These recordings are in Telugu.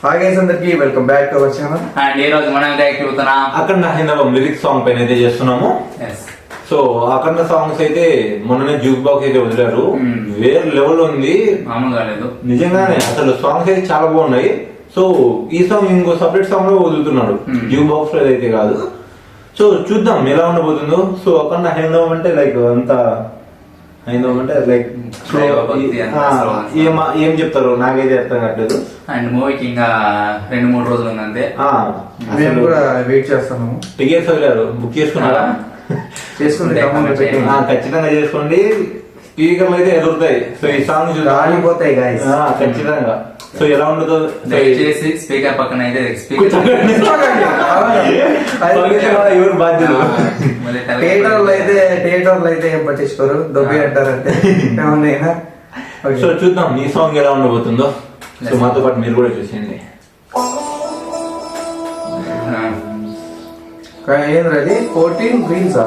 హాయ్ గైస్, అందరికి welcome back to our channel. And ఈ రోజు మనం రియాక్ట్ అవుతున్నాం అఖండ హైందవం లిరిక్స్ సాంగ్ పైన అయితే చేస్తున్నాము. సో అఖండ సాంగ్స్ అయితే మొన్ననే జ్యూక్ బాక్స్ అయితే వదిలారు. వేరే లెవెల్ ఉంది, మామూలుగా లేదు నిజంగానే. అసలు సాంగ్స్ అయితే చాలా బాగున్నాయి. సో ఈ సాంగ్ ఇంకో సపరేట్ సాంగ్ లో వదులుతున్నాడు, జ్యూక్ బాక్స్ లో అయితే కాదు. సో చూద్దాం ఎలా ఉండబోతుందో. సో అఖండ హైందవం అంటే లైక్ అంత హైందవం అంటే లైక్ ఏం చెప్తారు నాకైతే అర్థం కావట్లేదు. అండ్ మూవీకి ఇంకా 2-3 రోజులు ఉందంతే. మేము కూడా వెయిట్ చేస్తున్నాము. టికెట్స్ వదిలారు, బుక్ చేసుకున్నారా? ఖచ్చితంగా చేసుకోండి. స్పీకర్లు అయితే ఎదురుతాయి. సో ఈ సాంగ్ ఆగిపోతాయి ఖచ్చితంగా. సో ఎలా ఉండదు దయచేసి స్పీకర్ పక్కన అయితే ఎవరు బాధ్యులు? థియేటర్లు అయితే ఏం పట్టించుకోరు, దొబ్బి అంటారంటే ఏమన్నా. సో చూద్దాం ఈ సాంగ్ ఎలా ఉండబోతుందో. సో మాతో పాటు మీరు కూడా చూసేయండి. ఏంద్రది 14 రీల్స్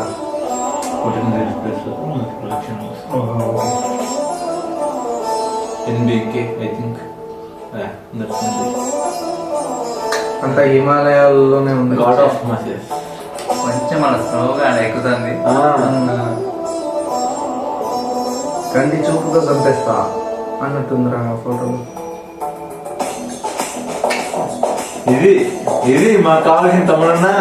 ఎన్బికే ఐ థింక్ అంత హిమాలయాల్లోనే ఉంది. గాడ్ ఆఫ్ మసెస్ కొంచెం మన స్లోగా అలా ఎక్కుతుంది. కంటి చూపుతో చంపేస్తా అన్నట్టుందిరా ఫోటోలు. ఇది మాకు కావాల్సిన తమ్ముడన్నా.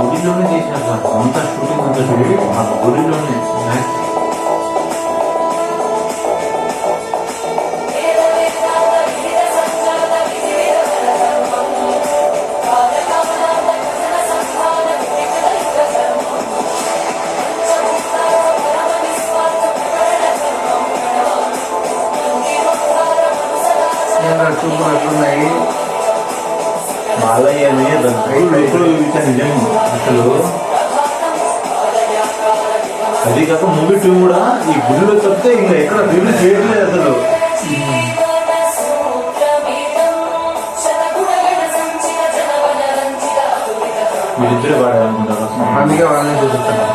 గుడిలోనే చేశారు అంత షూటింగ్, అంత షూటింగ్ ఆ గుడిలోనే. చూపులు అట్లున్నాయి. బాలయ్యని ఎప్పుడు నిజం అసలు. అది కాక మూవీ 2 కూడా ఈ గుడిలో చెప్తే ఇంకా ఎక్కడ రిలీజ్ చేయట్లేదు అసలు. వీళ్ళిద్దరే పాడాలనుకుంటారు, అందుకే వాళ్ళని చూపిస్తాను.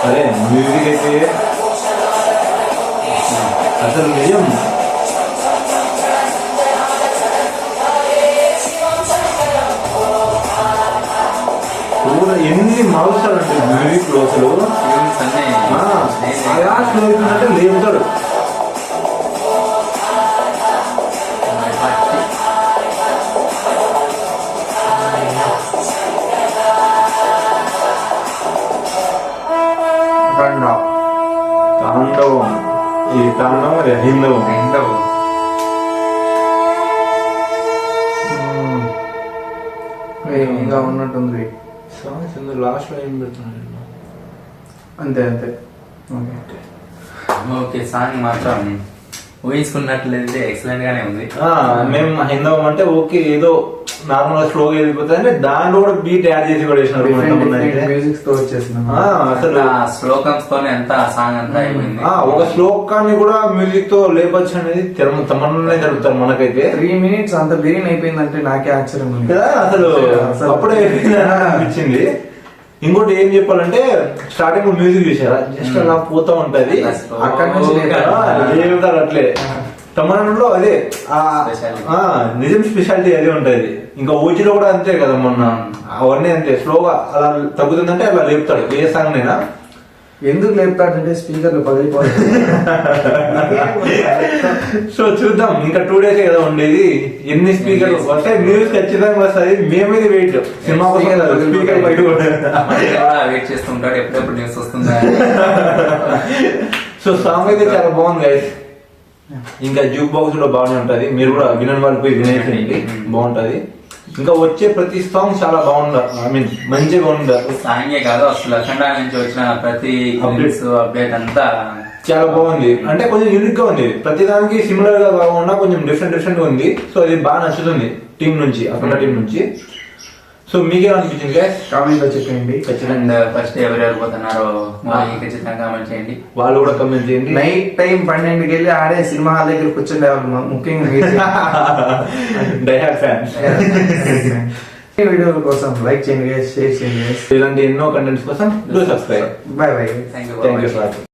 అరే మ్యూజిక్ అయితే అసలు నిజం. ఎన్ని మారుస్తారంటే మ్యూజిక్ లో అసలు అలా స్లో అవుతుందంటే లేపుతాడు. తాండవం, ఈ తాండవం అది హైందవం. ఇంకా ఉన్నట్టుంది సాంగ్స్ లాస్ట్ లో ఏం పెడుతున్నాడు. అంతే అంతే. ఓకే, సాంగ్ మాత్రం ఊహించుకున్నట్లయితే ఎక్సలెంట్ గానే ఉంది. మేము హైందవం అంటే ఓకే ఏదో నార్మల్ గా స్లోగా వెళ్ళిపోతుంది అంటే దాంట్లో కూడా బీట్ యాడ్ చేసి కూడా వేసినారు. మ్యూజిక్ తో వచ్చేసిన అసలు శ్లోకమ్స్ తోనే అంతా సాంగ్ అంతా అయిపోయింది. ఒక శ్లోకాన్ని కూడా మ్యూజిక్ తో లేపచ్చు అనేది తమన్నే జరుగుతారు మనకైతే. 3 minutes అంత బిగిన్ అయిపోయిందంటే నాకే ఆశ్చర్యం ఉంది కదా అసలు. అప్పుడే అనిపించింది. ఇంకోటి ఏం చెప్పాలంటే స్టార్టింగ్ మ్యూజిక్ చూసారా, జస్ట్ అలా పోతా ఉంటది, అక్కడ నుంచి అట్లే. తమిళనాడులో అదే నిజం స్పెషాలిటీ అదే ఉంటది. ఇంకా ఓజీలో కూడా అంతే కదా, మొన్న అవన్నీ అంతే స్లోగా అలా తగ్గుతుందంటే అలా లేపుతాడు ఏ సాంగ్ నైనా. ఎందుకు లేపుతాడంటే స్పీకర్లు పగిలిపోతాయి. సో చూద్దాం, ఇంకా 2 days కదా ఉండేది. ఎన్ని స్పీకర్లు వస్తే న్యూస్ ఖచ్చితంగా వస్తుంది. మేమైతే వెయిట్ సినిమా స్పీకర్ బయట వెయిట్ చేస్తుంటాడు ఎప్పుడెప్పుడు న్యూస్ వస్తుందా. సో సాంగ్ అయితే చాలా బాగుంది గైస్. ఇంకా జ్యూక్ బాక్స్ కూడా బాగానే ఉంటది, మీరు కూడా వినని వాళ్ళు పోయి వినేసేయండి, బాగుంటది. ఇంకా వచ్చే ప్రతి సాంగ్ చాలా బాగుండారు, ఐ మీన్ మంచిగా ఉండారు. సాంగే కాదు అసలు అఖండ నుంచి వచ్చిన ప్రతి అప్డేట్ అంతా చాలా బాగుంది. అంటే కొంచెం యూనిక్ గా ఉంది, ప్రతి దానికి సిమిలర్ గా కాకుండా కొంచెం డిఫరెంట్ గా ఉంది. సో ఇది బాగా నచ్చుతుంది టీం నుంచి, అఖండ టీం నుంచి. సో మీకే అనిపించింది గైస్? కామెంట్ లో చెప్పండి. అండ్ ఫస్ట్ ఎవరెవరు పోతున్నారో ఖచ్చితంగా కామెంట్ చేయండి, వాళ్ళు కూడా కమెంట్ చేయండి. నైట్ టైం 12కి వెళ్ళి ఆడే సినిమా హాల్ దగ్గర కూర్చుండే వాళ్ళు ముఖ్యంగా మీరు. Die-hard fans. ఈ వీడియోల కోసం లైక్ చేయండి, షేర్ చేయండి. ఇలాంటి ఎన్నో కంటెంట్స్ కోసం do subscribe. Bye bye. Thank thank you you. For watching.